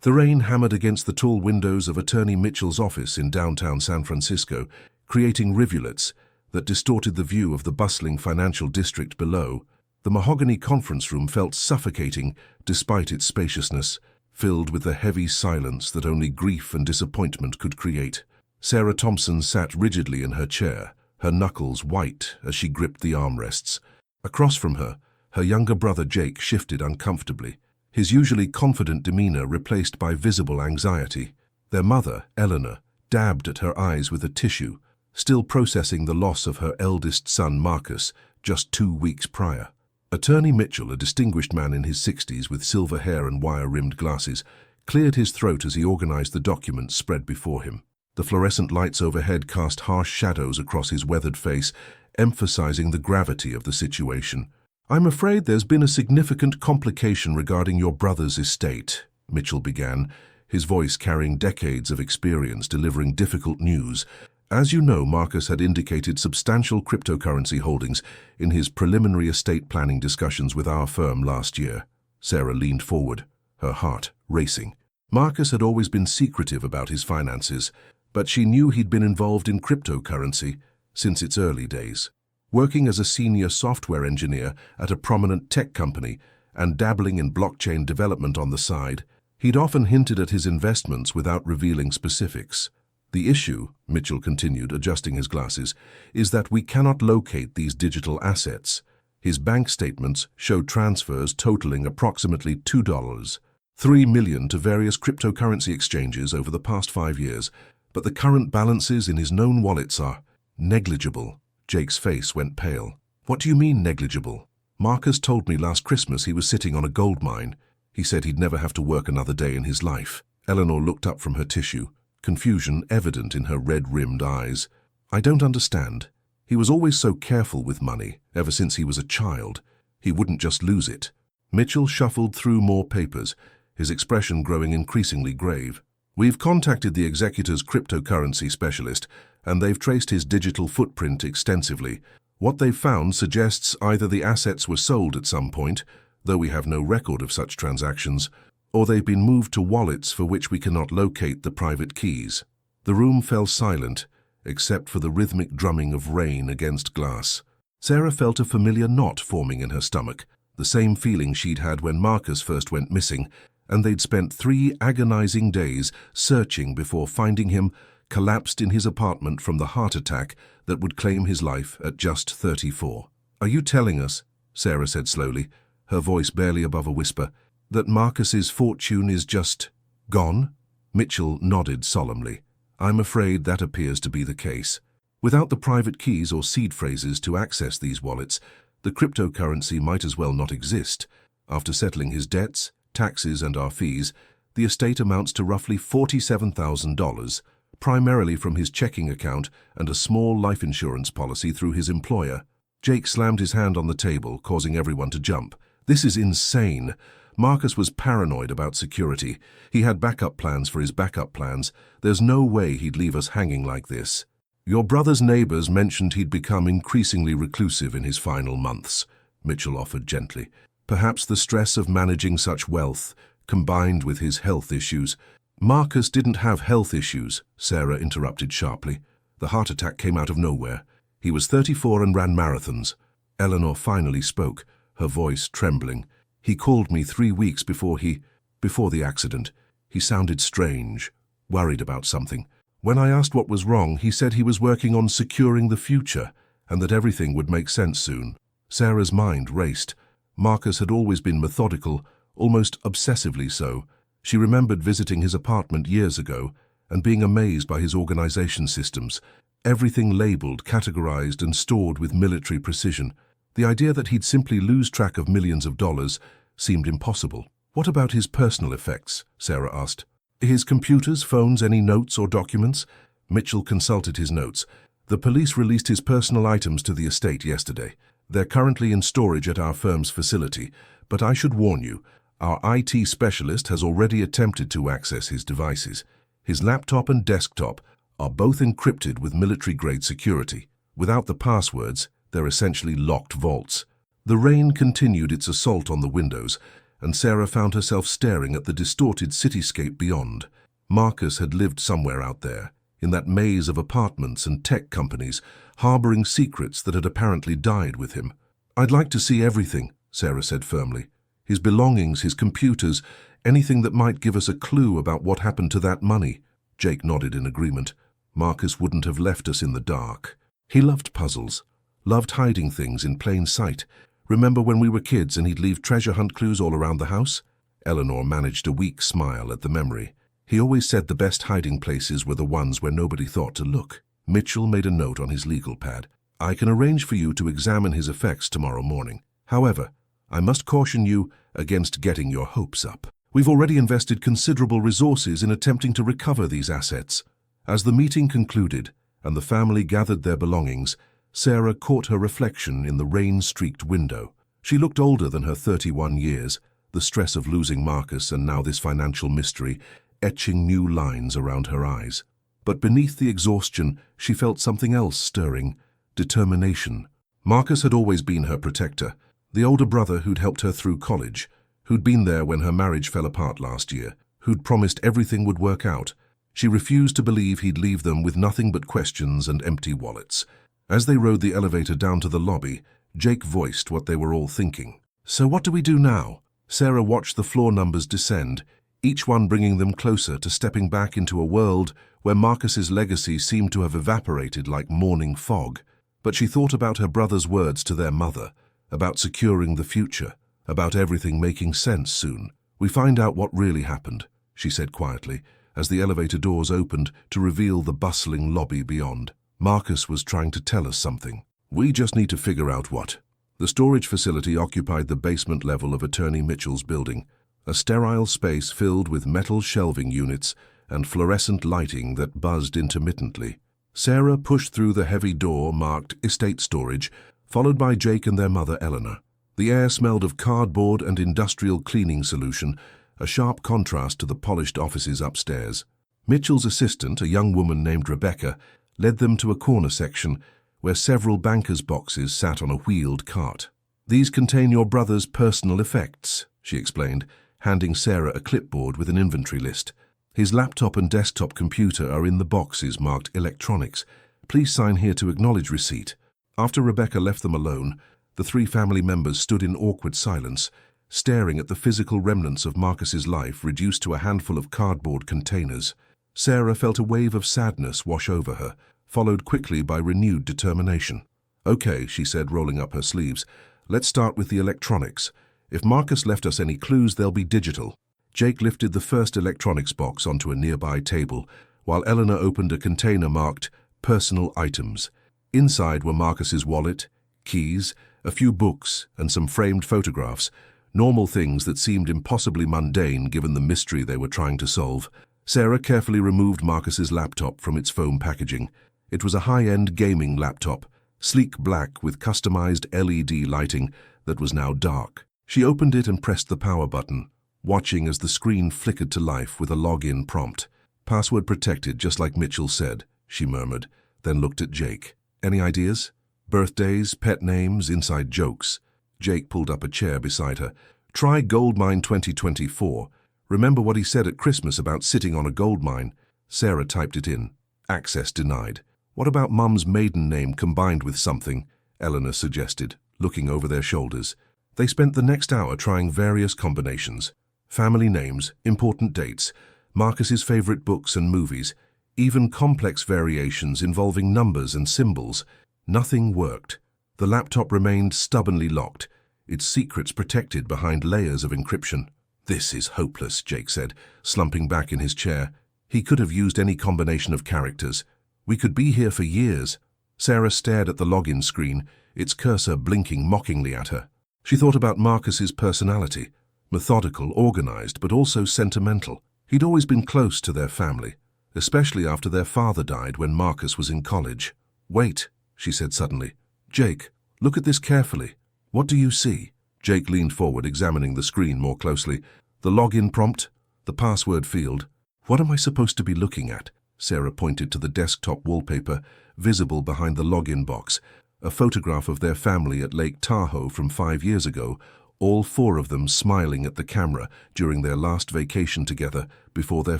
The rain hammered against the tall windows of Attorney Mitchell's office in downtown San Francisco, creating rivulets that distorted the view of the bustling financial district below. The mahogany conference room felt suffocating despite its spaciousness, filled with the heavy silence that only grief and disappointment could create. Sarah Thompson sat rigidly in her chair, her knuckles white as she gripped the armrests. Across from her, her younger brother Jake shifted uncomfortably, his usually confident demeanor replaced by visible anxiety. Their mother, Eleanor, dabbed at her eyes with a tissue, still processing the loss of her eldest son Marcus just 2 weeks prior. Attorney Mitchell, a distinguished man in his 60s with silver hair and wire-rimmed glasses, cleared his throat as he organized the documents spread before him. The fluorescent lights overhead cast harsh shadows across his weathered face, emphasizing the gravity of the situation. "I'm afraid there's been a significant complication regarding your brother's estate," Mitchell began, his voice carrying decades of experience delivering difficult news. "As you know, Marcus had indicated substantial cryptocurrency holdings in his preliminary estate planning discussions with our firm last year." Sarah leaned forward, her heart racing. Marcus had always been secretive about his finances, but she knew he'd been involved in cryptocurrency since its early days. Working as a senior software engineer at a prominent tech company and dabbling in blockchain development on the side, he'd often hinted at his investments without revealing specifics. "The issue," Mitchell continued, adjusting his glasses, "is that we cannot locate these digital assets. His bank statements show transfers totaling approximately $2.3 million to various cryptocurrency exchanges over the past 5 years, but the current balances in his known wallets are negligible." Jake's face went pale. "What do you mean negligible?" "Marcus told me last Christmas he was sitting on a gold mine. He said he'd never have to work another day in his life." Eleanor looked up from her tissue, confusion evident in her red-rimmed eyes. "I don't understand. He was always so careful with money, ever since he was a child. He wouldn't just lose it." Mitchell shuffled through more papers, his expression growing increasingly grave. "We've contacted the executor's cryptocurrency specialist, and they've traced his digital footprint extensively. What they've found suggests either the assets were sold at some point, though we have no record of such transactions, or they've been moved to wallets for which we cannot locate the private keys." The room fell silent, except for the rhythmic drumming of rain against glass. Sarah felt a familiar knot forming in her stomach, the same feeling she'd had when Marcus first went missing, and they'd spent 3 agonizing days searching before finding him collapsed in his apartment from the heart attack that would claim his life at just 34. "Are you telling us," Sarah said slowly, her voice barely above a whisper, "that Marcus's fortune is just gone?" Mitchell nodded solemnly. "I'm afraid that appears to be the case. Without the private keys or seed phrases to access these wallets, the cryptocurrency might as well not exist. After settling his debts, taxes, and our fees, the estate amounts to roughly $47,000, primarily from his checking account and a small life insurance policy through his employer." Jake slammed his hand on the table, causing everyone to jump. "This is insane. Marcus was paranoid about security. He had backup plans for his backup plans. There's no way he'd leave us hanging like this." "Your brother's neighbors mentioned he'd become increasingly reclusive in his final months," Mitchell offered gently. "Perhaps the stress of managing such wealth, combined with his health issues—" "Marcus didn't have health issues," Sarah interrupted sharply. "The heart attack came out of nowhere. He was 34 and ran marathons." Eleanor finally spoke, her voice trembling. "He called me 3 weeks before the accident. He sounded strange, worried about something. When I asked what was wrong, he said he was working on securing the future and that everything would make sense soon." Sarah's mind raced. Marcus had always been methodical, almost obsessively so. She remembered visiting his apartment years ago and being amazed by his organization systems, everything labeled, categorized, and stored with military precision. The idea that he'd simply lose track of millions of dollars seemed impossible. "What about his personal effects?" Sarah asked. "His computers, phones, any notes or documents?" Mitchell consulted his notes. "The police released his personal items to the estate yesterday. They're currently in storage at our firm's facility, but I should warn you, our IT specialist has already attempted to access his devices. His laptop and desktop are both encrypted with military-grade security. Without the passwords, they're essentially locked vaults." The rain continued its assault on the windows, and Sarah found herself staring at the distorted cityscape beyond. Marcus had lived somewhere out there, in that maze of apartments and tech companies, harboring secrets that had apparently died with him. "I'd like to see everything," Sarah said firmly. "His belongings, his computers, anything that might give us a clue about what happened to that money." Jake nodded in agreement. Marcus wouldn't have left us in the dark. He loved puzzles, loved hiding things in plain sight. Remember when we were kids and he'd leave treasure hunt clues all around the house? Eleanor managed a weak smile at the memory. He always said the best hiding places were the ones where nobody thought to look. Mitchell made a note on his legal pad. "I can arrange for you to examine his effects tomorrow morning. However, I must caution you against getting your hopes up. We've already invested considerable resources in attempting to recover these assets." As the meeting concluded and the family gathered their belongings, Sarah caught her reflection in the rain-streaked window. She looked older than her 31 years, the stress of losing Marcus and now this financial mystery etching new lines around her eyes. But beneath the exhaustion, she felt something else stirring: determination. Marcus had always been her protector, the older brother who'd helped her through college, who'd been there when her marriage fell apart last year, who'd promised everything would work out. She refused to believe he'd leave them with nothing but questions and empty wallets. As they rode the elevator down to the lobby, Jake voiced what they were all thinking. "So what do we do now?" Sarah watched the floor numbers descend, each one bringing them closer to stepping back into a world where Marcus's legacy seemed to have evaporated like morning fog. But she thought about her brother's words to their mother, about securing the future, about everything making sense soon. "We find out what really happened," she said quietly, as the elevator doors opened to reveal the bustling lobby beyond. "Marcus was trying to tell us something. We just need to figure out what." The storage facility occupied the basement level of Attorney Mitchell's building, a sterile space filled with metal shelving units and fluorescent lighting that buzzed intermittently. Sarah pushed through the heavy door marked Estate Storage, followed by Jake and their mother Eleanor. The air smelled of cardboard and industrial cleaning solution, a sharp contrast to the polished offices upstairs. Mitchell's assistant, a young woman named Rebecca, led them to a corner section where several bankers' boxes sat on a wheeled cart. "These contain your brother's personal effects," she explained, handing Sarah a clipboard with an inventory list. "His laptop and desktop computer are in the boxes marked electronics. Please sign here to acknowledge receipt." After Rebecca left them alone, the three family members stood in awkward silence, staring at the physical remnants of Marcus's life reduced to a handful of cardboard containers. Sarah felt a wave of sadness wash over her, followed quickly by renewed determination. "Okay," she said, rolling up her sleeves. "Let's start with the electronics. If Marcus left us any clues, they'll be digital." Jake lifted the first electronics box onto a nearby table, while Eleanor opened a container marked Personal Items. Inside were Marcus's wallet, keys, a few books, and some framed photographs, normal things that seemed impossibly mundane given the mystery they were trying to solve. Sarah carefully removed Marcus's laptop from its foam packaging. It was a high-end gaming laptop, sleek black with customized LED lighting that was now dark. She opened it and pressed the power button, watching as the screen flickered to life with a login prompt. "Password protected, just like Mitchell said," she murmured, then looked at Jake. "Any ideas? Birthdays, pet names, inside jokes?" Jake pulled up a chair beside her. "Try Goldmine 2024. Remember what he said at Christmas about sitting on a gold mine?" Sarah typed it in. "Access denied." "What about Mum's maiden name combined with something?" Eleanor suggested, looking over their shoulders. They spent the next hour trying various combinations. Family names, important dates, Marcus's favorite books and movies, even complex variations involving numbers and symbols. Nothing worked. The laptop remained stubbornly locked, its secrets protected behind layers of encryption. "This is hopeless," Jake said, slumping back in his chair. He could have used any combination of characters. "We could be here for years." Sarah stared at the login screen, its cursor blinking mockingly at her. She thought about Marcus's personality, methodical, organized, but also sentimental. He'd always been close to their family, especially after their father died when Marcus was in college. "Wait," she said suddenly. "Jake, look at this carefully. What do you see?" Jake leaned forward, examining the screen more closely. "The login prompt, the password field. What am I supposed to be looking at?" Sarah pointed to the desktop wallpaper, visible behind the login box, a photograph of their family at Lake Tahoe from 5 years ago, all four of them smiling at the camera during their last vacation together before their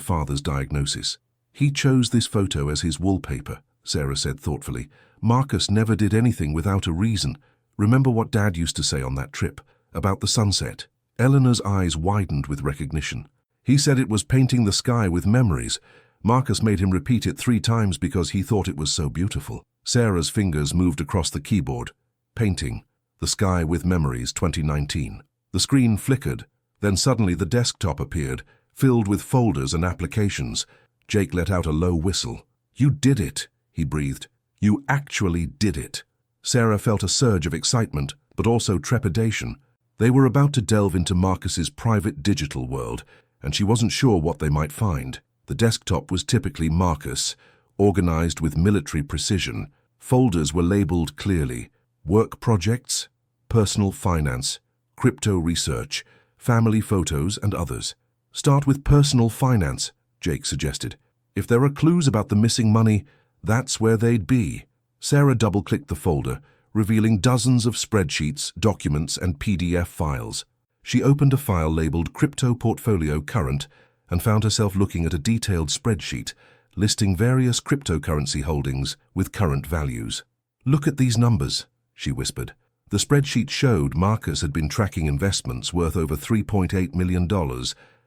father's diagnosis. "He chose this photo as his wallpaper," Sarah said thoughtfully. "Marcus never did anything without a reason. Remember what Dad used to say on that trip, about the sunset?" Eleanor's eyes widened with recognition. "He said it was painting the sky with memories. Marcus made him repeat it 3 times because he thought it was so beautiful." Sarah's fingers moved across the keyboard. "Painting. The Sky with Memories, 2019. The screen flickered. Then suddenly the desktop appeared, filled with folders and applications. Jake let out a low whistle. "You did it," he breathed. "You actually did it." Sarah felt a surge of excitement, but also trepidation. They were about to delve into Marcus's private digital world, and she wasn't sure what they might find. The desktop was typically Marcus, organized with military precision. Folders were labeled clearly: work projects, personal finance, crypto research, family photos, and others. "Start with personal finance," Jake suggested. "If there are clues about the missing money, that's where they'd be." Sarah double-clicked the folder, revealing dozens of spreadsheets, documents, and PDF files. She opened a file labeled Crypto Portfolio Current and found herself looking at a detailed spreadsheet listing various cryptocurrency holdings with current values. "Look at these numbers," she whispered. The spreadsheet showed Marcus had been tracking investments worth over $3.8 million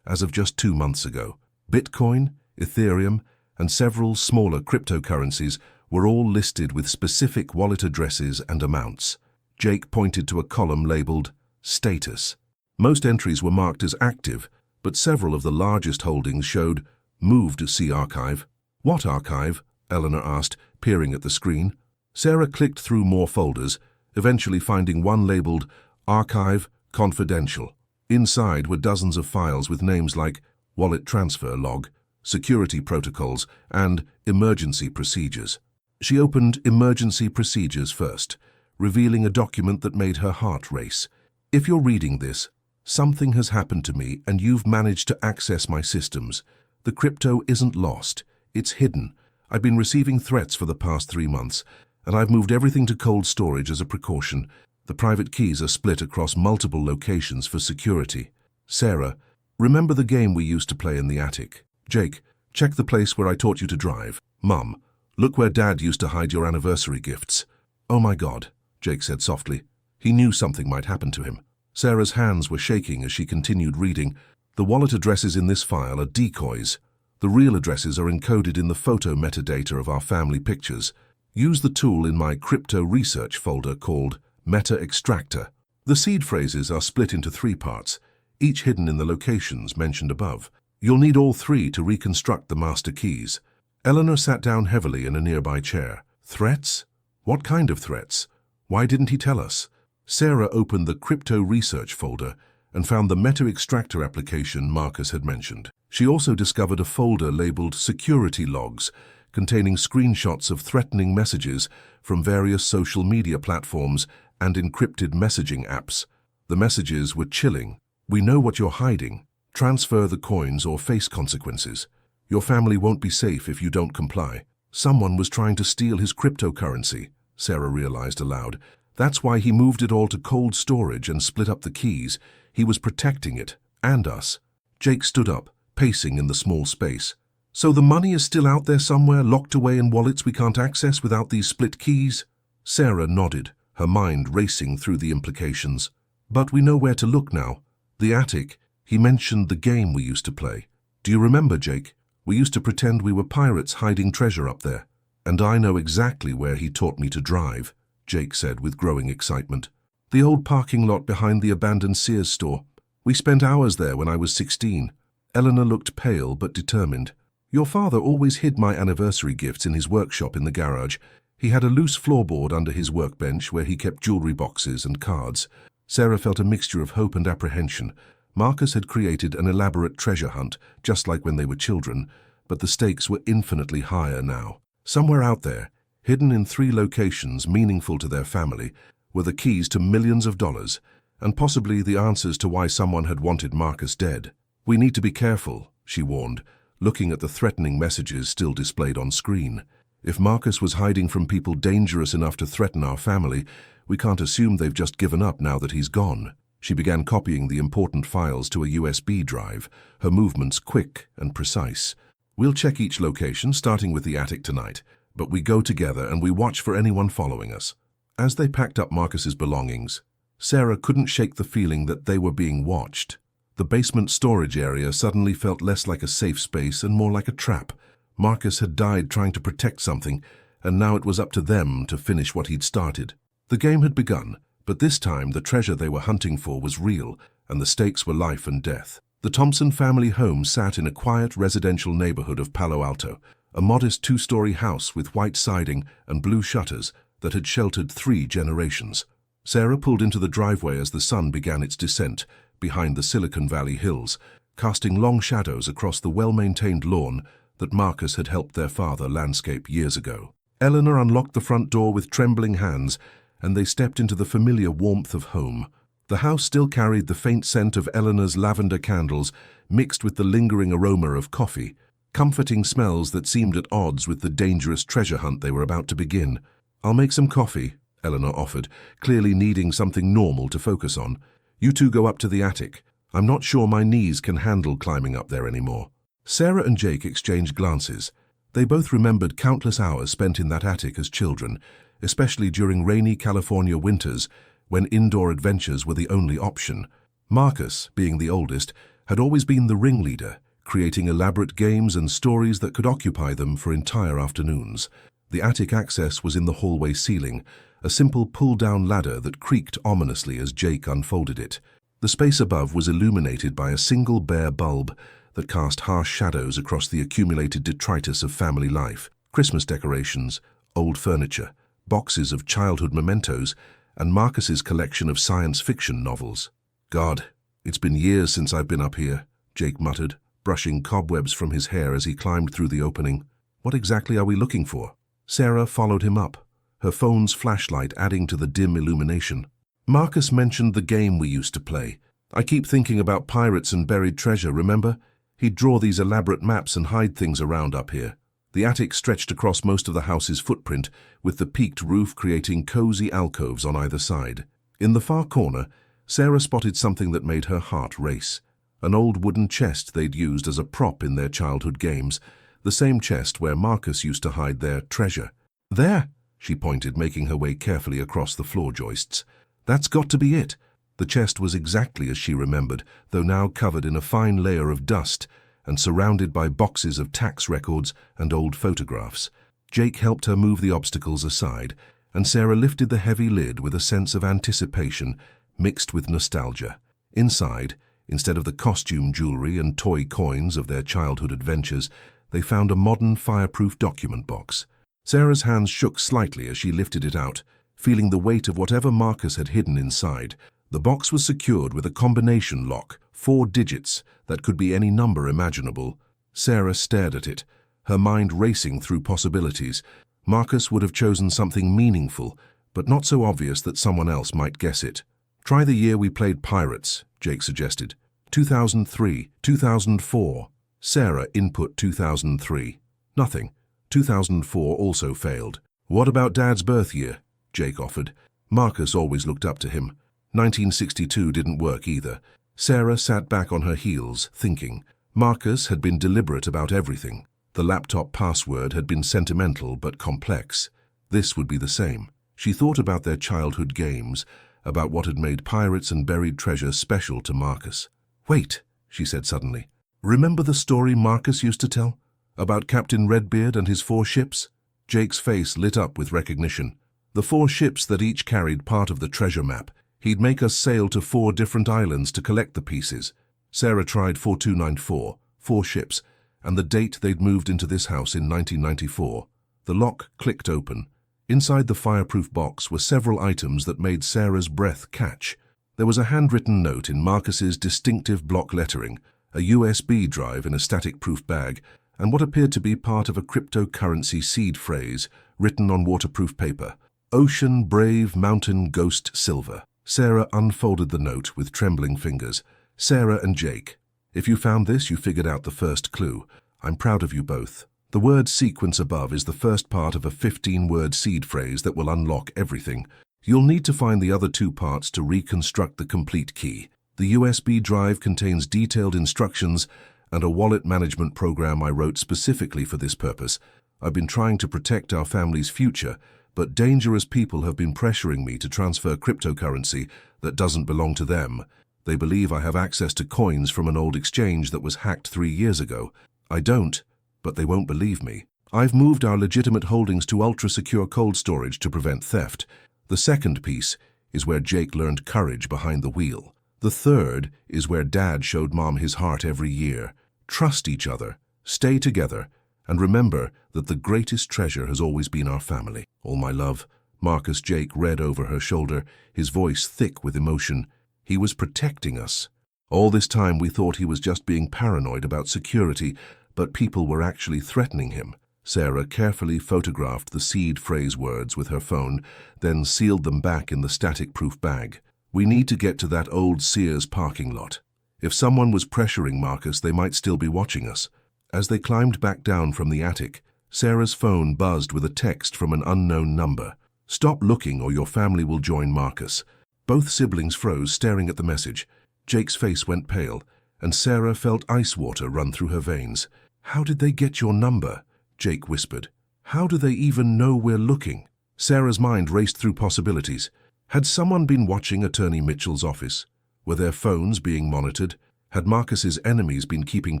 as of just 2 months ago. Bitcoin, Ethereum, and several smaller cryptocurrencies were all listed with specific wallet addresses and amounts. Jake pointed to a column labeled Status. Most entries were marked as active, but several of the largest holdings showed Moved to See Archive. "What archive?" Eleanor asked, peering at the screen. Sarah clicked through more folders, eventually finding one labeled Archive Confidential. Inside were dozens of files with names like Wallet Transfer Log, Security Protocols, and Emergency Procedures. She opened Emergency Procedures first, revealing a document that made her heart race. "If you're reading this, something has happened to me and you've managed to access my systems. The crypto isn't lost. It's hidden. I've been receiving threats for the past 3 months, and I've moved everything to cold storage as a precaution. The private keys are split across multiple locations for security. Sarah, remember the game we used to play in the attic? Jake, check the place where I taught you to drive. Mum, look where Dad used to hide your anniversary gifts." "Oh my God," Jake said softly. He knew something might happen to him. Sarah's hands were shaking as she continued reading. "The wallet addresses in this file are decoys. The real addresses are encoded in the photo metadata of our family pictures. Use the tool in my crypto research folder called Meta Extractor. The seed phrases are split into 3 parts, each hidden in the locations mentioned above. You'll need all 3 to reconstruct the master keys." Eleanor sat down heavily in a nearby chair. "Threats? What kind of threats? Why didn't he tell us?" Sarah opened the crypto research folder and found the Meta Extractor application Marcus had mentioned. She also discovered a folder labeled Security Logs, containing screenshots of threatening messages from various social media platforms and encrypted messaging apps. The messages were chilling. "We know what you're hiding. Transfer the coins or face consequences. Your family won't be safe if you don't comply." Someone was trying to steal his cryptocurrency, Sarah realized aloud. That's why he moved it all to cold storage and split up the keys. He was protecting it, and us. Jake stood up, pacing in the small space. "So the money is still out there somewhere, locked away in wallets we can't access without these split keys?" Sarah nodded, her mind racing through the implications. "But we know where to look now. The attic. He mentioned the game we used to play. Do you remember, Jake? We used to pretend we were pirates hiding treasure up there. And I know exactly where he taught me to drive," Jake said with growing excitement. "The old parking lot behind the abandoned Sears store. We spent hours there when I was 16. Eleanor looked pale but determined. "Your father always hid my anniversary gifts in his workshop in the garage. He had a loose floorboard under his workbench where he kept jewelry boxes and cards." Sarah felt a mixture of hope and apprehension. Marcus had created an elaborate treasure hunt, just like when they were children, but the stakes were infinitely higher now. Somewhere out there, hidden in 3 locations meaningful to their family, were the keys to millions of dollars, and possibly the answers to why someone had wanted Marcus dead. "We need to be careful," she warned, looking at the threatening messages still displayed on screen. "If Marcus was hiding from people dangerous enough to threaten our family, we can't assume they've just given up now that he's gone." She began copying the important files to a USB drive, her movements quick and precise. "We'll check each location, starting with the attic tonight, but we go together and we watch for anyone following us." As they packed up Marcus's belongings, Sarah couldn't shake the feeling that they were being watched. The basement storage area suddenly felt less like a safe space and more like a trap. Marcus had died trying to protect something, and now it was up to them to finish what he'd started. The game had begun, but this time the treasure they were hunting for was real, and the stakes were life and death. The Thompson family home sat in a quiet residential neighborhood of Palo Alto, a modest two-story house with white siding and blue shutters that had sheltered 3 generations. Sarah pulled into the driveway as the sun began its descent behind the Silicon Valley hills, casting long shadows across the well-maintained lawn that Marcus had helped their father landscape years ago. Eleanor unlocked the front door with trembling hands, and they stepped into the familiar warmth of home. The house still carried the faint scent of Eleanor's lavender candles, mixed with the lingering aroma of coffee, comforting smells that seemed at odds with the dangerous treasure hunt they were about to begin. "I'll make some coffee," Eleanor offered, clearly needing something normal to focus on. "You two go up to the attic. I'm not sure my knees can handle climbing up there anymore." Sarah and Jake exchanged glances. They both remembered countless hours spent in that attic as children, especially during rainy California winters when indoor adventures were the only option. Marcus, being the oldest, had always been the ringleader, creating elaborate games and stories that could occupy them for entire afternoons. The attic access was in the hallway ceiling, a simple pull-down ladder that creaked ominously as Jake unfolded it. The space above was illuminated by a single bare bulb that cast harsh shadows across the accumulated detritus of family life. Christmas decorations, old furniture, boxes of childhood mementos, and Marcus's collection of science fiction novels. "God, it's been years since I've been up here," Jake muttered, brushing cobwebs from his hair as he climbed through the opening. "What exactly are we looking for?" Sarah followed him up, her phone's flashlight adding to the dim illumination. "Marcus mentioned the game we used to play. I keep thinking about pirates and buried treasure, remember? He'd draw these elaborate maps and hide things around up here." The attic stretched across most of the house's footprint, with the peaked roof creating cozy alcoves on either side. In the far corner, Sarah spotted something that made her heart race. An old wooden chest they'd used as a prop in their childhood games, the same chest where Marcus used to hide their treasure. "There," she pointed, making her way carefully across the floor joists. "That's got to be it." The chest was exactly as she remembered, though now covered in a fine layer of dust and surrounded by boxes of tax records and old photographs. Jake helped her move the obstacles aside, and Sarah lifted the heavy lid with a sense of anticipation mixed with nostalgia. Inside, instead of the costume jewelry and toy coins of their childhood adventures, they found a modern fireproof document box. Sarah's hands shook slightly as she lifted it out, feeling the weight of whatever Marcus had hidden inside. The box was secured with a combination lock, 4 digits, that could be any number imaginable. Sarah stared at it, her mind racing through possibilities. Marcus would have chosen something meaningful, but not so obvious that someone else might guess it. "Try the year we played pirates," Jake suggested. 2003, 2004. Sarah input 2003. Nothing. 2004 also failed. "What about Dad's birth year?" Jake offered. Marcus always looked up to him. 1962 didn't work either. Sarah sat back on her heels, thinking. Marcus had been deliberate about everything. The laptop password had been sentimental but complex. This would be the same. She thought about their childhood games, about what had made pirates and buried treasure special to Marcus. "Wait," she said suddenly. "Remember the story Marcus used to tell? About Captain Redbeard and his 4 ships? Jake's face lit up with recognition. The 4 ships that each carried part of the treasure map. He'd make us sail to 4 different islands to collect the pieces. Sarah tried 4294, 4 ships, and the date they'd moved into this house in 1994. The lock clicked open. Inside the fireproof box were several items that made Sarah's breath catch. There was a handwritten note in Marcus's distinctive block lettering, a USB drive in a static-proof bag, and what appeared to be part of a cryptocurrency seed phrase written on waterproof paper. "Ocean, brave, mountain, ghost, silver." Sarah unfolded the note with trembling fingers. "Sarah and Jake, if you found this, you figured out the first clue. I'm proud of you both. The word sequence above is the first part of a 15-word seed phrase that will unlock everything. You'll need to find the other two parts to reconstruct the complete key. The USB drive contains detailed instructions and a wallet management program I wrote specifically for this purpose. I've been trying to protect our family's future, but dangerous people have been pressuring me to transfer cryptocurrency that doesn't belong to them. They believe I have access to coins from an old exchange that was hacked 3 years ago. I don't, but they won't believe me. I've moved our legitimate holdings to ultra-secure cold storage to prevent theft. The second piece is where Jake learned courage behind the wheel. The third is where Dad showed Mom his heart every year. Trust each other, stay together, and remember that the greatest treasure has always been our family. All my love, Marcus. Jake read over her shoulder, his voice thick with emotion. He was protecting us. All this time we thought he was just being paranoid about security, but people were actually threatening him. Sarah carefully photographed the seed phrase words with her phone, then sealed them back in the static-proof bag. We need to get to that old Sears parking lot. If someone was pressuring Marcus, they might still be watching us. As they climbed back down from the attic, Sarah's phone buzzed with a text from an unknown number. "Stop looking or your family will join Marcus." Both siblings froze, staring at the message. Jake's face went pale, and Sarah felt ice water run through her veins. "How did they get your number?" Jake whispered. "How do they even know we're looking?" Sarah's mind raced through possibilities. Had someone been watching Attorney Mitchell's office? Were their phones being monitored? Had Marcus's enemies been keeping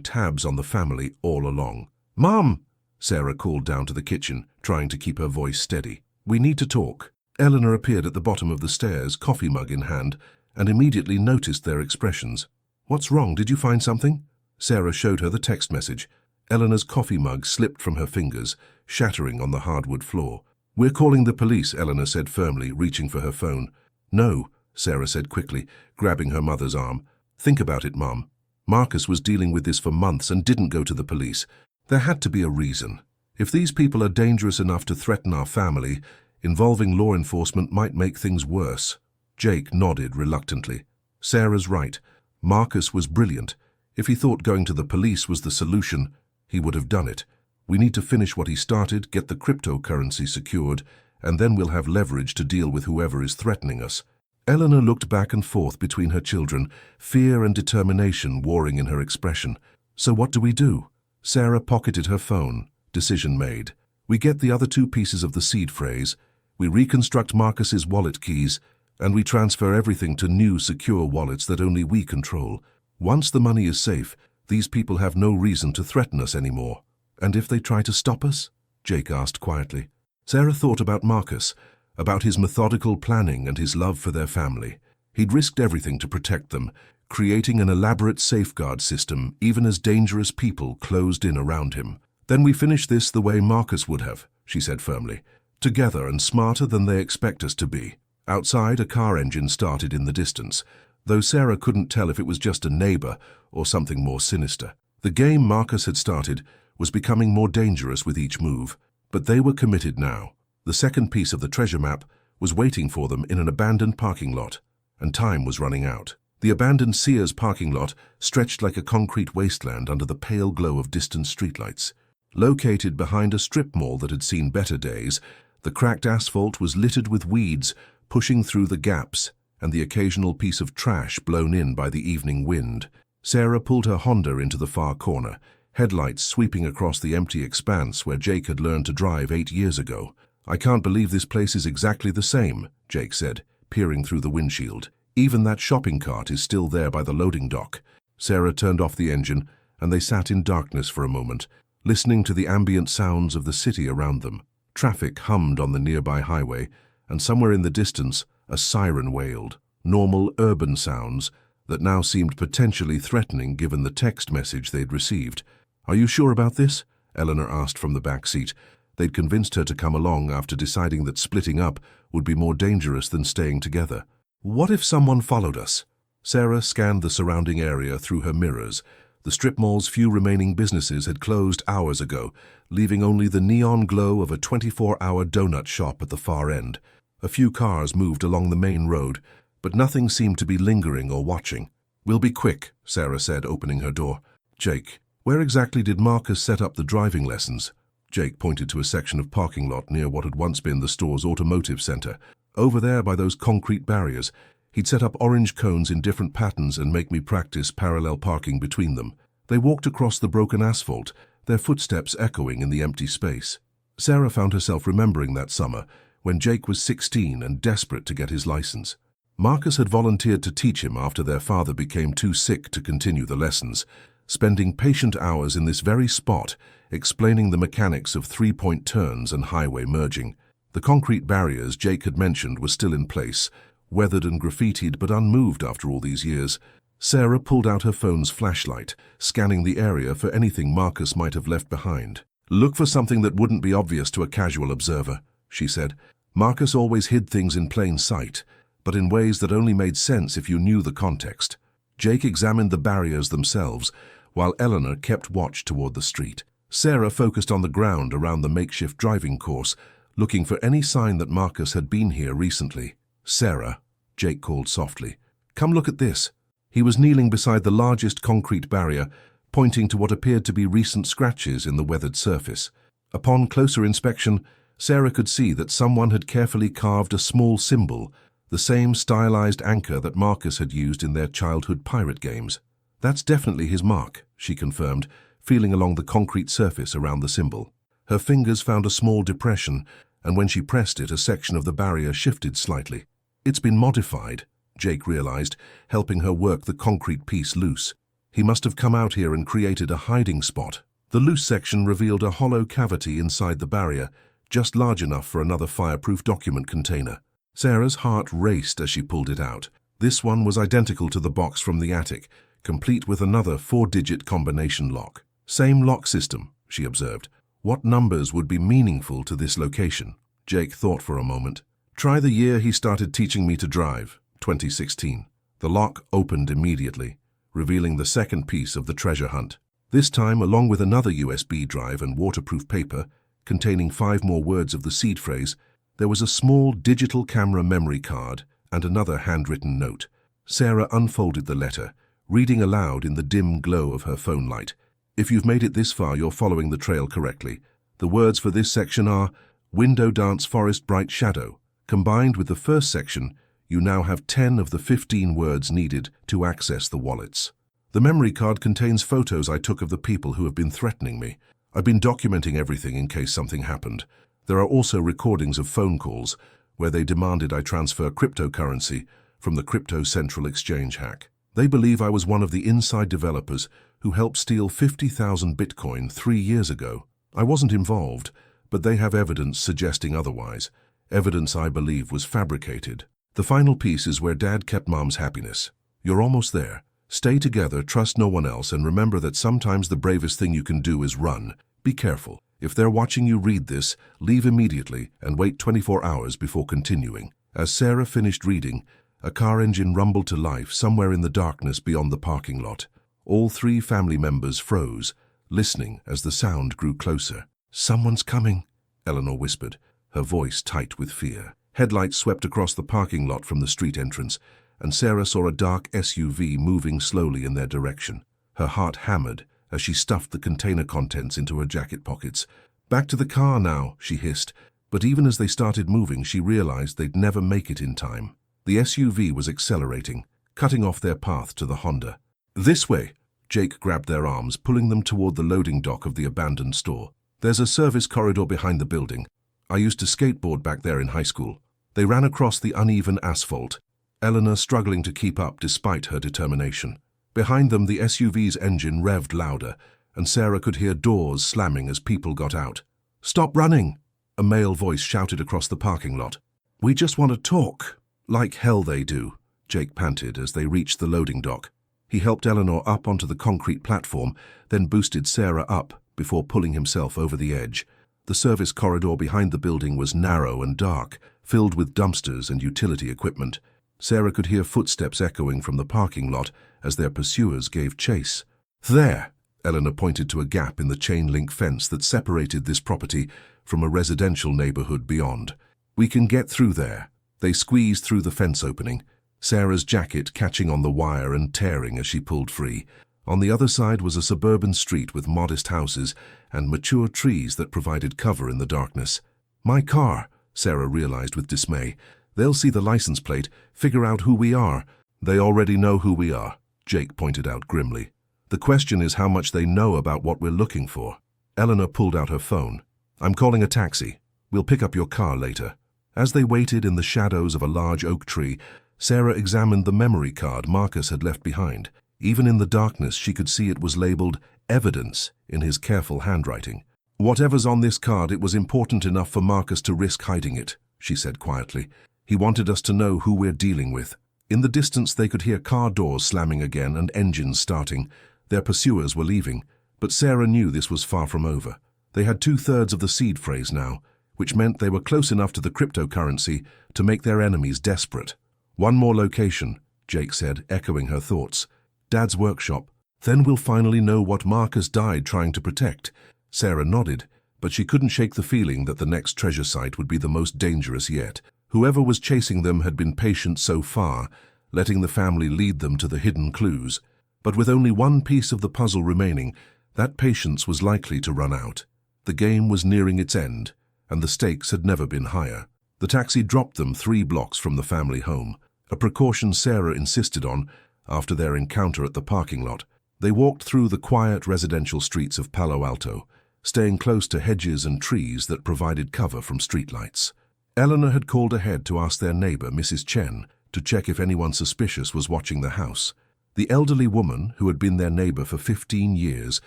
tabs on the family all along? "Mom!" Sarah called down to the kitchen, trying to keep her voice steady. "We need to talk." Eleanor appeared at the bottom of the stairs, coffee mug in hand, and immediately noticed their expressions. "What's wrong? Did you find something?" Sarah showed her the text message. Eleanor's coffee mug slipped from her fingers, shattering on the hardwood floor. "We're calling the police," Eleanor said firmly, reaching for her phone. "No," Sarah said quickly, grabbing her mother's arm. "Think about it, Mom. Marcus was dealing with this for months and didn't go to the police. There had to be a reason. If these people are dangerous enough to threaten our family, involving law enforcement might make things worse." Jake nodded reluctantly. "Sarah's right. Marcus was brilliant. If he thought going to the police was the solution, he would have done it. We need to finish what he started, get the cryptocurrency secured, and then we'll have leverage to deal with whoever is threatening us." Eleanor looked back and forth between her children, fear and determination warring in her expression. "So what do we do?" Sarah pocketed her phone. Decision made. "We get the other two pieces of the seed phrase, we reconstruct Marcus's wallet keys, and we transfer everything to new secure wallets that only we control. Once the money is safe, these people have no reason to threaten us anymore." "And if they try to stop us?" Jake asked quietly. Sarah thought about Marcus, about his methodical planning and his love for their family. He'd risked everything to protect them, creating an elaborate safeguard system even as dangerous people closed in around him. "Then we finish this the way Marcus would have," she said firmly. "Together and smarter than they expect us to be." Outside, a car engine started in the distance, though Sarah couldn't tell if it was just a neighbor or something more sinister. The game Marcus had started was becoming more dangerous with each move, but they were committed now. The second piece of the treasure map was waiting for them in an abandoned parking lot, and time was running out. The abandoned Sears parking lot stretched like a concrete wasteland under the pale glow of distant streetlights. Located behind a strip mall that had seen better days, the cracked asphalt was littered with weeds pushing through the gaps and the occasional piece of trash blown in by the evening wind. Sarah pulled her Honda into the far corner, headlights sweeping across the empty expanse where Jake had learned to drive 8 years ago. "I can't believe this place is exactly the same," Jake said, peering through the windshield. "Even that shopping cart is still there by the loading dock." Sarah turned off the engine, and they sat in darkness for a moment, listening to the ambient sounds of the city around them. Traffic hummed on the nearby highway, and somewhere in the distance, a siren wailed. Normal urban sounds that now seemed potentially threatening given the text message they'd received. "Are you sure about this?" Eleanor asked from the back seat. They'd convinced her to come along after deciding that splitting up would be more dangerous than staying together. "What if someone followed us?" Sarah scanned the surrounding area through her mirrors. The strip mall's few remaining businesses had closed hours ago, leaving only the neon glow of a 24-hour donut shop at the far end. A few cars moved along the main road, but nothing seemed to be lingering or watching. "We'll be quick," Sarah said, opening her door. "Jake, where exactly did Marcus set up the driving lessons?" Jake pointed to a section of parking lot near what had once been the store's automotive center. Over there by those concrete barriers, he'd set up orange cones in different patterns and make me practice parallel parking between them. They walked across the broken asphalt, their footsteps echoing in the empty space. Sarah found herself remembering that summer, when Jake was 16 and desperate to get his license. Marcus had volunteered to teach him after their father became too sick to continue the lessons, spending patient hours in this very spot, explaining the mechanics of three-point turns and highway merging. The concrete barriers Jake had mentioned were still in place, weathered and graffitied but unmoved after all these years. Sarah pulled out her phone's flashlight, scanning the area for anything Marcus might have left behind. "Look for something that wouldn't be obvious to a casual observer," she said. Marcus always hid things in plain sight, but in ways that only made sense if you knew the context. Jake examined the barriers themselves, while Eleanor kept watch toward the street. Sarah focused on the ground around the makeshift driving course, looking for any sign that Marcus had been here recently. "Sarah," Jake called softly, "come look at this." He was kneeling beside the largest concrete barrier, pointing to what appeared to be recent scratches in the weathered surface. Upon closer inspection, Sarah could see that someone had carefully carved a small symbol, the same stylized anchor that Marcus had used in their childhood pirate games. "That's definitely his mark," she confirmed, feeling along the concrete surface around the symbol. Her fingers found a small depression, and when she pressed it, a section of the barrier shifted slightly. "It's been modified," Jake realized, helping her work the concrete piece loose. He must have come out here and created a hiding spot. The loose section revealed a hollow cavity inside the barrier, just large enough for another fireproof document container. Sarah's heart raced as she pulled it out. This one was identical to the box from the attic, complete with another 4-digit combination lock. "Same lock system," she observed. "What numbers would be meaningful to this location?" Jake thought for a moment. "Try the year he started teaching me to drive, 2016. The lock opened immediately, revealing the second piece of the treasure hunt. This time, along with another USB drive and waterproof paper, containing 5 more words of the seed phrase, there was a small digital camera memory card and another handwritten note. Sarah unfolded the letter, reading aloud in the dim glow of her phone light. "If you've made it this far, you're following the trail correctly. The words for this section are Window Dance Forest Bright Shadow. Combined with the first section, you now have 10 of the 15 words needed to access the wallets. The memory card contains photos I took of the people who have been threatening me. I've been documenting everything in case something happened. There are also recordings of phone calls where they demanded I transfer cryptocurrency from the Crypto Central Exchange hack. They believe I was one of the inside developers who helped steal 50,000 Bitcoin 3 years ago. I wasn't involved, but they have evidence suggesting otherwise. Evidence I believe was fabricated. The final piece is where Dad kept Mom's happiness. You're almost there. Stay together, trust no one else, and remember that sometimes the bravest thing you can do is run. Be careful. If they're watching you read this, leave immediately and wait 24 hours before continuing." As Sarah finished reading, a car engine rumbled to life somewhere in the darkness beyond the parking lot. All 3 family members froze, listening as the sound grew closer. "Someone's coming," Eleanor whispered, her voice tight with fear. Headlights swept across the parking lot from the street entrance, and Sarah saw a dark SUV moving slowly in their direction. Her heart hammered as she stuffed the container contents into her jacket pockets. "Back to the car now," she hissed, but even as they started moving, she realized they'd never make it in time. The SUV was accelerating, cutting off their path to the Honda. "This way!" Jake grabbed their arms, pulling them toward the loading dock of the abandoned store. "There's a service corridor behind the building. I used to skateboard back there in high school." They ran across the uneven asphalt, Eleanor struggling to keep up despite her determination. Behind them, the SUV's engine revved louder, and Sarah could hear doors slamming as people got out. "Stop running!" a male voice shouted across the parking lot. "We just want to talk." "Like hell they do," Jake panted as they reached the loading dock. He helped Eleanor up onto the concrete platform, then boosted Sarah up before pulling himself over the edge. The service corridor behind the building was narrow and dark, filled with dumpsters and utility equipment. Sarah could hear footsteps echoing from the parking lot as their pursuers gave chase. "There!" Eleanor pointed to a gap in the chain-link fence that separated this property from a residential neighborhood beyond. "We can get through there." They squeezed through the fence opening, Sarah's jacket catching on the wire and tearing as she pulled free. On the other side was a suburban street with modest houses and mature trees that provided cover in the darkness. "My car," Sarah realized with dismay. They'll see the license plate, figure out who we are. They already know who we are, Jake pointed out grimly. The question is how much they know about what we're looking for. Eleanor pulled out her phone. I'm calling a taxi. We'll pick up your car later. As they waited in the shadows of a large oak tree, Sarah examined the memory card Marcus had left behind. Even in the darkness, she could see it was labeled Evidence in his careful handwriting. Whatever's on this card, it was important enough for Marcus to risk hiding it, she said quietly. He wanted us to know who we're dealing with. In the distance, they could hear car doors slamming again and engines starting. Their pursuers were leaving, but Sarah knew this was far from over. They had 2/3 of the seed phrase now, which meant they were close enough to the cryptocurrency to make their enemies desperate. One more location, Jake said, echoing her thoughts. Dad's workshop. Then we'll finally know what Marcus died trying to protect. Sarah nodded, but she couldn't shake the feeling that the next treasure site would be the most dangerous yet. Whoever was chasing them had been patient so far, letting the family lead them to the hidden clues. But with only one piece of the puzzle remaining, that patience was likely to run out. The game was nearing its end, and the stakes had never been higher. The taxi dropped them 3 blocks from the family home, a precaution Sarah insisted on after their encounter at the parking lot. They walked through the quiet residential streets of Palo Alto, staying close to hedges and trees that provided cover from streetlights. Eleanor had called ahead to ask their neighbor, Mrs. Chen, to check if anyone suspicious was watching the house. The elderly woman, who had been their neighbor for 15 years,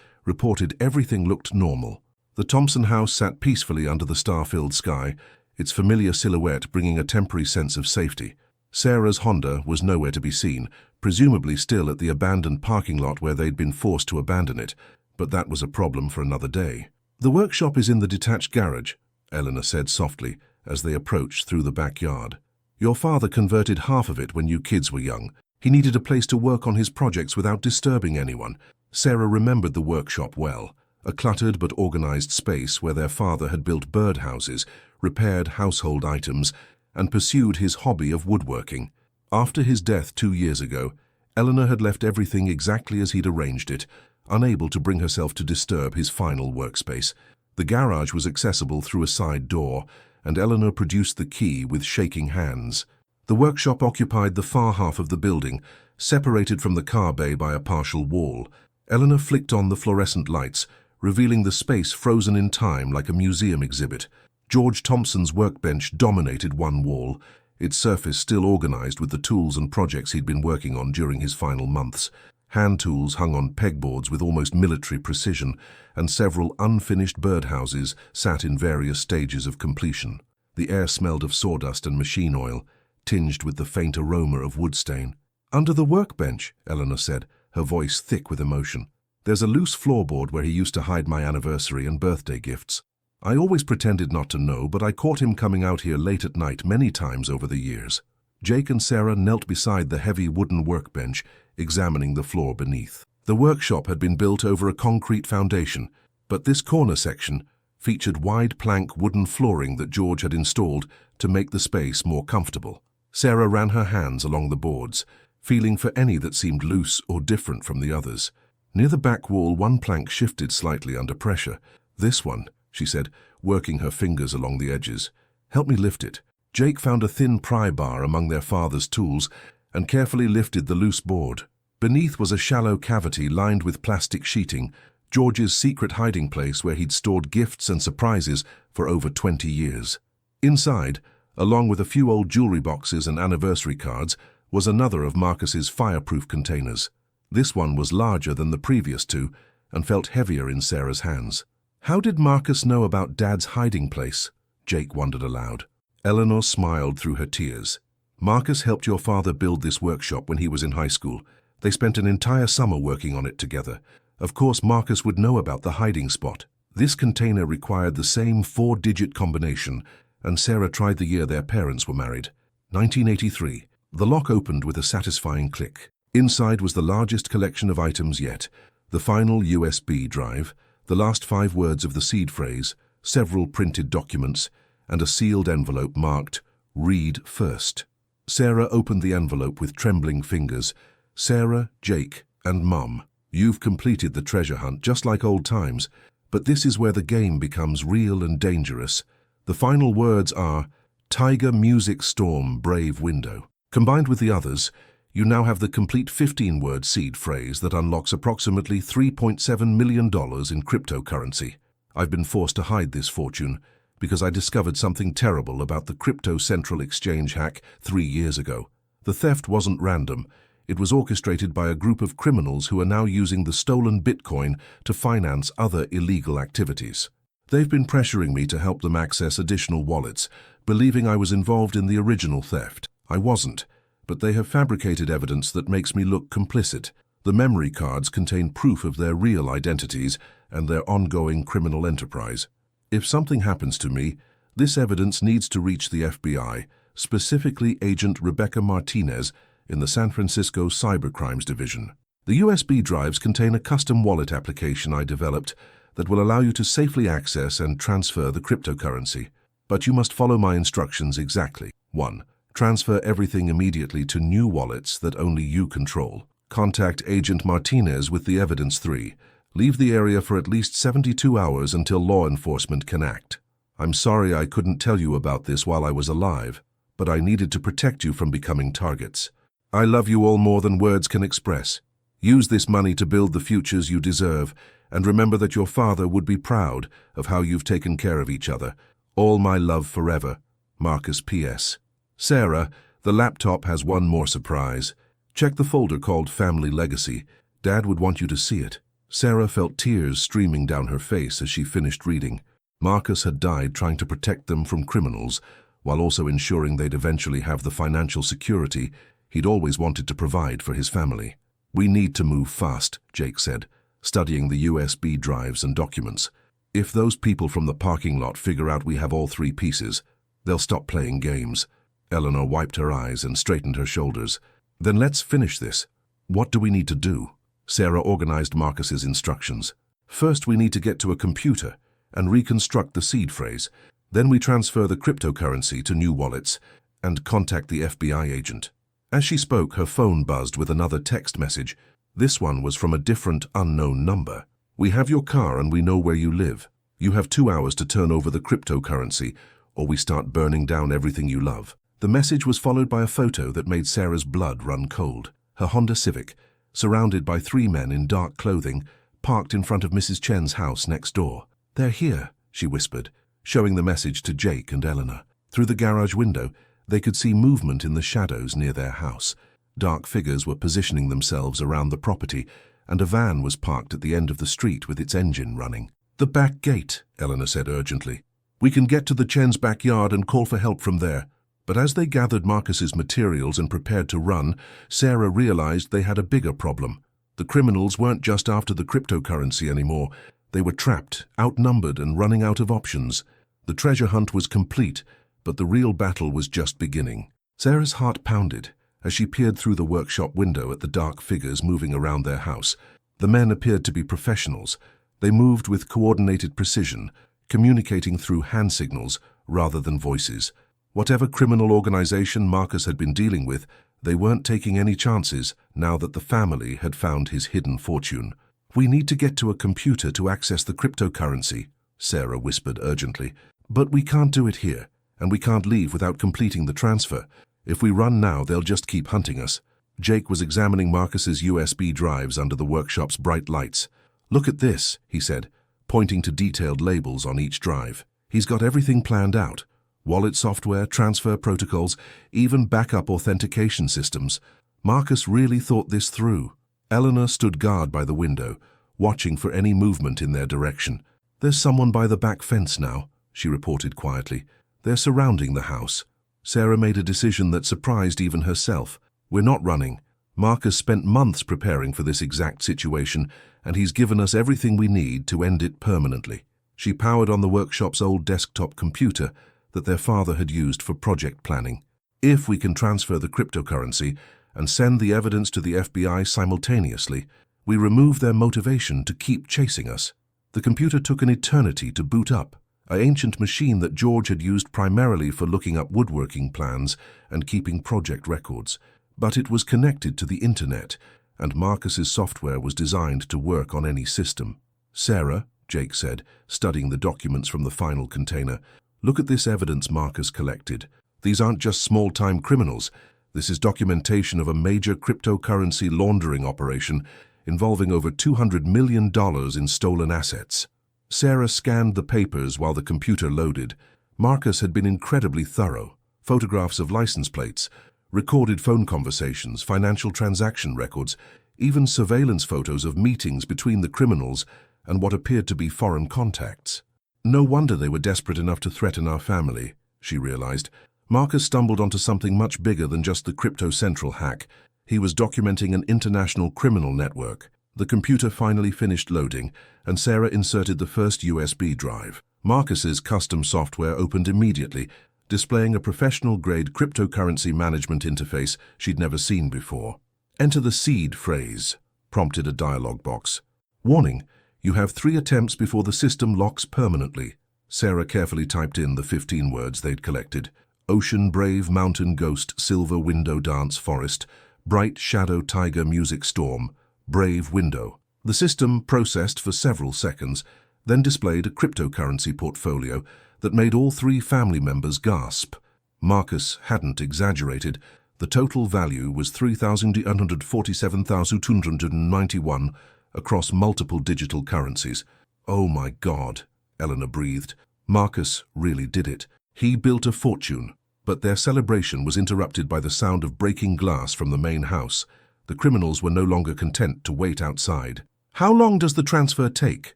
reported everything looked normal. The Thompson house sat peacefully under the star-filled sky, its familiar silhouette bringing a temporary sense of safety. Sarah's Honda was nowhere to be seen, presumably still at the abandoned parking lot where they'd been forced to abandon it, but that was a problem for another day. The workshop is in the detached garage, Eleanor said softly as they approached through the backyard. Your father converted half of it when you kids were young. He needed a place to work on his projects without disturbing anyone. Sarah remembered the workshop well, a cluttered but organized space where their father had built birdhouses, repaired household items, and pursued his hobby of woodworking. After his death 2 years ago, Eleanor had left everything exactly as he'd arranged it, unable to bring herself to disturb his final workspace. The garage was accessible through a side door, and Eleanor produced the key with shaking hands. The workshop occupied the far half of the building, separated from the car bay by a partial wall. Eleanor flicked on the fluorescent lights, revealing the space frozen in time like a museum exhibit. George Thompson's workbench dominated one wall, its surface still organized with the tools and projects he'd been working on during his final months. Hand tools hung on pegboards with almost military precision, and several unfinished birdhouses sat in various stages of completion. The air smelled of sawdust and machine oil, tinged with the faint aroma of wood stain. Under the workbench, Eleanor said, her voice thick with emotion. There's a loose floorboard where he used to hide my anniversary and birthday gifts. I always pretended not to know, but I caught him coming out here late at night many times over the years. Jake and Sarah knelt beside the heavy wooden workbench, examining the floor beneath. The workshop had been built over a concrete foundation, but this corner section featured wide plank wooden flooring that George had installed to make the space more comfortable. Sarah ran her hands along the boards, feeling for any that seemed loose or different from the others. Near the back wall, one plank shifted slightly under pressure. This one, she said, working her fingers along the edges. Help me lift it. Jake found a thin pry bar among their father's tools and carefully lifted the loose board. Beneath was a shallow cavity lined with plastic sheeting, George's secret hiding place where he'd stored gifts and surprises for over 20 years. Inside, along with a few old jewelry boxes and anniversary cards, was another of Marcus's fireproof containers. This one was larger than the previous two and felt heavier in Sarah's hands. How did Marcus know about Dad's hiding place? Jake wondered aloud. Eleanor smiled through her tears. Marcus helped your father build this workshop when he was in high school. They spent an entire summer working on it together. Of course, Marcus would know about the hiding spot. This container required the same 4-digit combination, and Sarah tried the year their parents were married. 1983. The lock opened with a satisfying click. Inside was the largest collection of items yet. The final USB drive, the last 5 words of the seed phrase, several printed documents, and a sealed envelope marked, "Read first." Sarah opened the envelope with trembling fingers. Sarah, Jake, and Mum, you've completed the treasure hunt just like old times, but this is where the game becomes real and dangerous. The final words are, Tiger Music Storm Brave Window. Combined with the others, you now have the complete 15-word seed phrase that unlocks approximately $3.7 million in cryptocurrency. I've been forced to hide this fortune because I discovered something terrible about the crypto central exchange hack 3 years ago. The theft wasn't random. It was orchestrated by a group of criminals who are now using the stolen Bitcoin to finance other illegal activities. They've been pressuring me to help them access additional wallets, believing I was involved in the original theft. I wasn't, but they have fabricated evidence that makes me look complicit. The memory cards contain proof of their real identities and their ongoing criminal enterprise. If something happens to me, this evidence needs to reach the FBI, specifically Agent Rebecca Martinez in the San Francisco Cybercrimes Division. The USB drives contain a custom wallet application I developed that will allow you to safely access and transfer the cryptocurrency. But you must follow my instructions exactly. 1. Transfer everything immediately to new wallets that only you control. Contact Agent Martinez with the evidence. 3. Leave the area for at least 72 hours until law enforcement can act. I'm sorry I couldn't tell you about this while I was alive, but I needed to protect you from becoming targets. I love you all more than words can express. Use this money to build the futures you deserve, and remember that your father would be proud of how you've taken care of each other. All my love forever, Marcus P.S. Sarah, the laptop has one more surprise. Check the folder called Family Legacy. Dad would want you to see it. Sarah felt tears streaming down her face as she finished reading. Marcus had died trying to protect them from criminals, while also ensuring they'd eventually have the financial security he'd always wanted to provide for his family. We need to move fast, Jake said, studying the USB drives and documents. If those people from the parking lot figure out we have all 3 pieces, they'll stop playing games. Eleanor wiped her eyes and straightened her shoulders. Then let's finish this. What do we need to do? Sarah organized Marcus's instructions. First, we need to get to a computer and reconstruct the seed phrase. Then we transfer the cryptocurrency to new wallets and contact the FBI agent. As she spoke, her phone buzzed with another text message. This one was from a different, unknown number. We have your car and we know where you live. You have 2 hours to turn over the cryptocurrency, or we start burning down everything you love. The message was followed by a photo that made Sarah's blood run cold. Her Honda Civic, surrounded by 3 men in dark clothing, parked in front of Mrs. Chen's house next door. They're here, she whispered, showing the message to Jake and Eleanor. Through the garage window, they could see movement in the shadows near their house. Dark figures were positioning themselves around the property, and a van was parked at the end of the street with its engine running. The back gate, Eleanor said urgently. We can get to the Chen's backyard and call for help from there. But as they gathered Marcus's materials and prepared to run, Sarah realized they had a bigger problem. The criminals weren't just after the cryptocurrency anymore. They were trapped, outnumbered, and running out of options. The treasure hunt was complete, but the real battle was just beginning. Sarah's heart pounded as she peered through the workshop window at the dark figures moving around their house. The men appeared to be professionals. They moved with coordinated precision, communicating through hand signals rather than voices. Whatever criminal organization Marcus had been dealing with, they weren't taking any chances now that the family had found his hidden fortune. We need to get to a computer to access the cryptocurrency, Sarah whispered urgently. But we can't do it here, and we can't leave without completing the transfer. If we run now, they'll just keep hunting us. Jake was examining Marcus's USB drives under the workshop's bright lights. Look at this, he said, pointing to detailed labels on each drive. He's got everything planned out. Wallet software, transfer protocols, even backup authentication systems. Marcus really thought this through. Eleanor stood guard by the window, watching for any movement in their direction. There's someone by the back fence now, she reported quietly. They're surrounding the house. Sarah made a decision that surprised even herself. We're not running. Marcus spent months preparing for this exact situation, and he's given us everything we need to end it permanently. She powered on the workshop's old desktop computer that their father had used for project planning. If we can transfer the cryptocurrency and send the evidence to the FBI simultaneously, we remove their motivation to keep chasing us. The computer took an eternity to boot up, an ancient machine that George had used primarily for looking up woodworking plans and keeping project records. But it was connected to the internet, and Marcus's software was designed to work on any system. Sarah, Jake said, studying the documents from the final container, look at this evidence Marcus collected. These aren't just small-time criminals. This is documentation of a major cryptocurrency laundering operation involving over $200 million in stolen assets. Sarah scanned the papers while the computer loaded. Marcus had been incredibly thorough. Photographs of license plates, recorded phone conversations, financial transaction records, even surveillance photos of meetings between the criminals and what appeared to be foreign contacts. No wonder they were desperate enough to threaten our family, she realized. Marcus stumbled onto something much bigger than just the Crypto Central hack. He was documenting an international criminal network. The computer finally finished loading, and Sarah inserted the first USB drive. Marcus's custom software opened immediately, displaying a professional-grade cryptocurrency management interface she'd never seen before. "Enter the seed phrase," prompted a dialog box. "Warning, you have 3 attempts before the system locks permanently." Sarah carefully typed in the 15 words they'd collected. Ocean, brave, mountain, ghost, silver, window, dance, forest, bright, shadow, tiger, music, storm, brave, window. The system processed for several seconds, then displayed a cryptocurrency portfolio that made all 3 family members gasp. Marcus hadn't exaggerated. The total value was $3,847,291 across multiple digital currencies. "Oh my God," Eleanor breathed. Marcus really did it. He built a fortune. But their celebration was interrupted by the sound of breaking glass from the main house. The criminals were no longer content to wait outside. "How long does the transfer take?"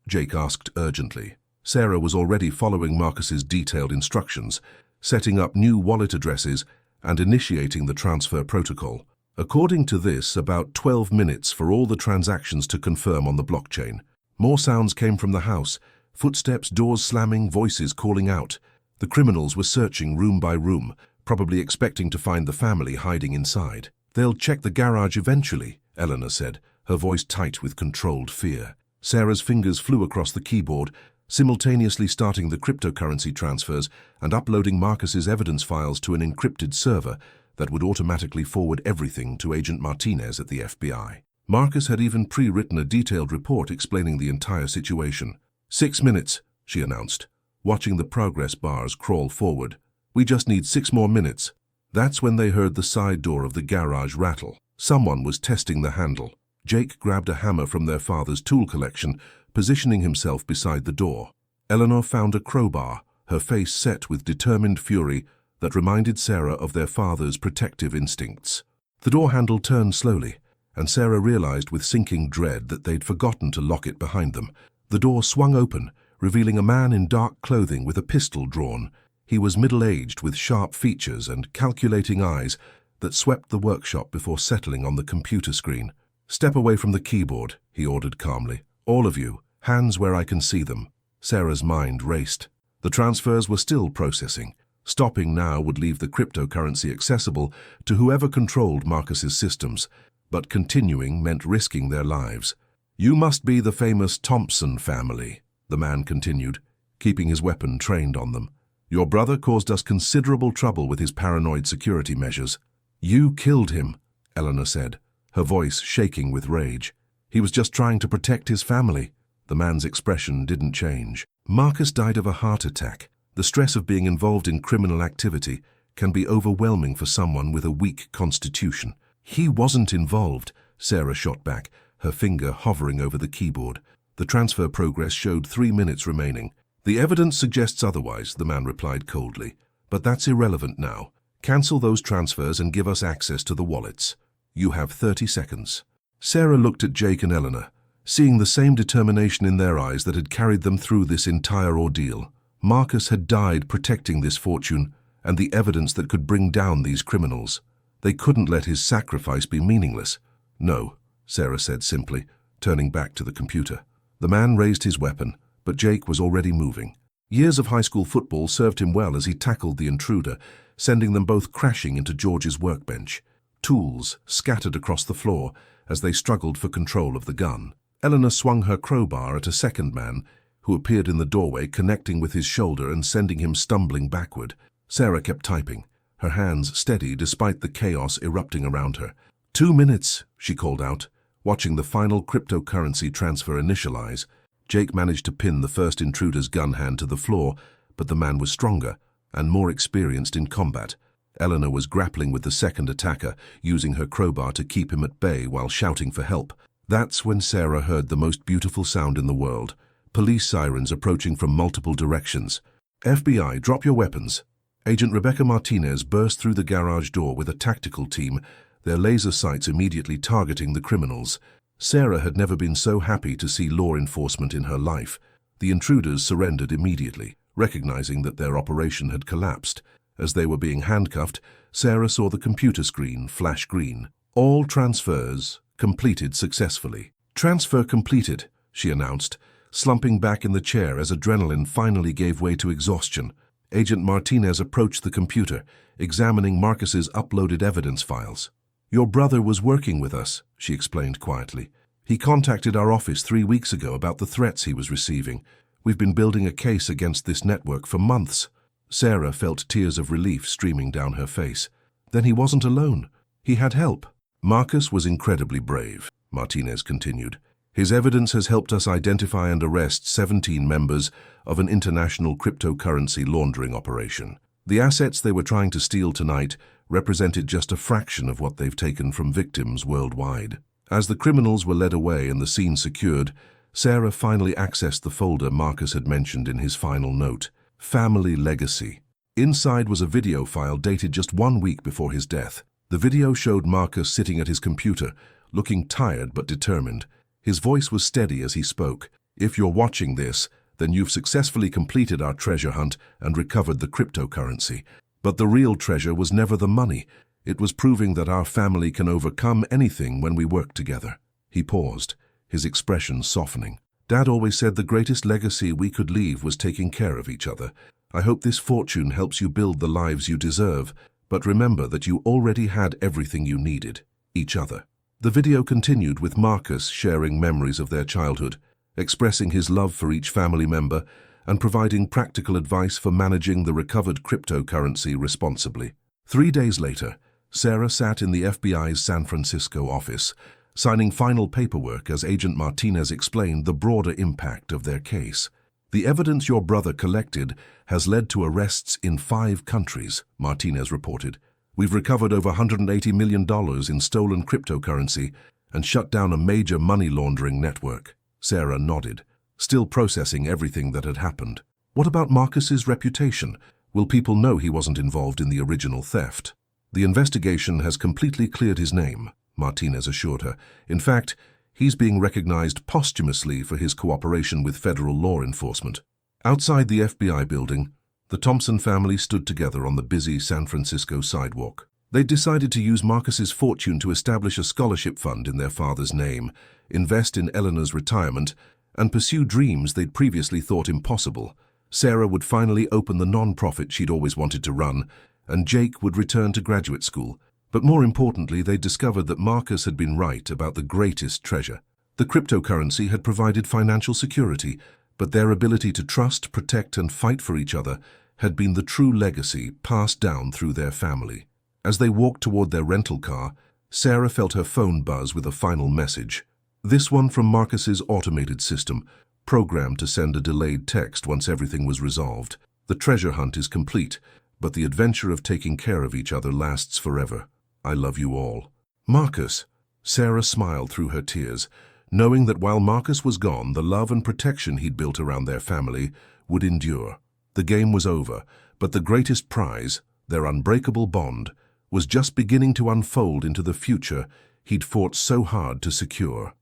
Jake asked urgently. Sarah was already following Marcus's detailed instructions, setting up new wallet addresses and initiating the transfer protocol. According to this, about 12 minutes for all the transactions to confirm on the blockchain. More sounds came from the house. Footsteps, doors slamming, voices calling out. The criminals were searching room by room, probably expecting to find the family hiding inside. "They'll check the garage eventually," Eleanor said, her voice tight with controlled fear. Sarah's fingers flew across the keyboard, simultaneously starting the cryptocurrency transfers and uploading Marcus's evidence files to an encrypted server that would automatically forward everything to Agent Martinez at the FBI. Marcus had even pre-written a detailed report explaining the entire situation. 6 minutes, she announced, watching the progress bars crawl forward. "We just need 6 more minutes." That's when they heard the side door of the garage rattle. Someone was testing the handle. Jake grabbed a hammer from their father's tool collection, positioning himself beside the door. Eleanor found a crowbar, her face set with determined fury that reminded Sarah of their father's protective instincts. The door handle turned slowly, and Sarah realized with sinking dread that they'd forgotten to lock it behind them. The door swung open, revealing a man in dark clothing with a pistol drawn. He was middle-aged with sharp features and calculating eyes that swept the workshop before settling on the computer screen. "Step away from the keyboard," he ordered calmly. "All of you, hands where I can see them." Sarah's mind raced. The transfers were still processing. Stopping now would leave the cryptocurrency accessible to whoever controlled Marcus's systems, but continuing meant risking their lives. "You must be the famous Thompson family," the man continued, keeping his weapon trained on them. "Your brother caused us considerable trouble with his paranoid security measures." "You killed him," Eleanor said, her voice shaking with rage. "He was just trying to protect his family." The man's expression didn't change. "Marcus died of a heart attack. The stress of being involved in criminal activity can be overwhelming for someone with a weak constitution." "He wasn't involved," Sarah shot back, her finger hovering over the keyboard. The transfer progress showed 3 minutes remaining. "The evidence suggests otherwise," the man replied coldly. "But that's irrelevant now. Cancel those transfers and give us access to the wallets. You have 30 seconds. Sarah looked at Jake and Eleanor, seeing the same determination in their eyes that had carried them through this entire ordeal. Marcus had died protecting this fortune and the evidence that could bring down these criminals. They couldn't let his sacrifice be meaningless. "No," Sarah said simply, turning back to the computer. The man raised his weapon, but Jake was already moving. Years of high school football served him well as he tackled the intruder, sending them both crashing into George's workbench. Tools scattered across the floor as they struggled for control of the gun. Eleanor swung her crowbar at a second man, who appeared in the doorway, connecting with his shoulder and sending him stumbling backward. Sarah kept typing, her hands steady despite the chaos erupting around her. 2 minutes, she called out, watching the final cryptocurrency transfer initialize. Jake managed to pin the first intruder's gun hand to the floor, but the man was stronger. and more experienced in combat. Eleanor was grappling with the second attacker, using her crowbar to keep him at bay while shouting for help. That's when Sarah heard the most beautiful sound in the world. Police sirens approaching from multiple directions. FBI, drop your weapons. Agent Rebecca Martinez burst through the garage door with a tactical team, their laser sights immediately targeting the criminals. Sarah had never been so happy to see law enforcement in her life. The intruders surrendered immediately, recognizing that their operation had collapsed. As they were being handcuffed, Sarah saw the computer screen flash green. All transfers completed successfully. Transfer completed, she announced, slumping back in the chair as adrenaline finally gave way to exhaustion. Agent Martinez approached the computer, examining Marcus's uploaded evidence files. Your brother was working with us, she explained quietly. He contacted our office 3 weeks ago about the threats he was receiving. We've been building a case against this network for months. Sarah felt tears of relief streaming down her face. Then he wasn't alone. He had help. Marcus was incredibly brave, Martinez continued. His evidence has helped us identify and arrest 17 members of an international cryptocurrency laundering operation. The assets they were trying to steal tonight represented just a fraction of what they've taken from victims worldwide. As the criminals were led away and the scene secured, Sarah finally accessed the folder Marcus had mentioned in his final note. Family Legacy. Inside was a video file dated just 1 week before his death. The video showed Marcus sitting at his computer, looking tired but determined. His voice was steady as he spoke. If you're watching this, then you've successfully completed our treasure hunt and recovered the cryptocurrency. But the real treasure was never the money. It was proving that our family can overcome anything when we work together. He paused, his expression softening. Dad always said the greatest legacy we could leave was taking care of each other. I hope this fortune helps you build the lives you deserve, but remember that you already had everything you needed, each other. The video continued with Marcus sharing memories of their childhood, expressing his love for each family member, and providing practical advice for managing the recovered cryptocurrency responsibly. 3 days later, Sarah sat in the FBI's San Francisco office, signing final paperwork as Agent Martinez explained the broader impact of their case. The evidence your brother collected has led to arrests in 5 countries, Martinez reported. We've recovered over $180 million in stolen cryptocurrency and shut down a major money laundering network. Sarah nodded, still processing everything that had happened. What about Marcus's reputation? Will people know he wasn't involved in the original theft? The investigation has completely cleared his name, Martinez assured her. In fact, he's being recognized posthumously for his cooperation with federal law enforcement. Outside the FBI building, the Thompson family stood together on the busy San Francisco sidewalk. They'd decided to use Marcus's fortune to establish a scholarship fund in their father's name, invest in Eleanor's retirement, and pursue dreams they'd previously thought impossible. Sarah would finally open the non-profit she'd always wanted to run, and Jake would return to graduate school. But more importantly, they discovered that Marcus had been right about the greatest treasure. The cryptocurrency had provided financial security, but their ability to trust, protect, and fight for each other had been the true legacy passed down through their family. As they walked toward their rental car, Sarah felt her phone buzz with a final message. This one from Marcus's automated system, programmed to send a delayed text once everything was resolved. The treasure hunt is complete, but the adventure of taking care of each other lasts forever. I love you all. Marcus. Sarah smiled through her tears, knowing that while Marcus was gone, the love and protection he'd built around their family would endure. The game was over, but the greatest prize, their unbreakable bond, was just beginning to unfold into the future he'd fought so hard to secure.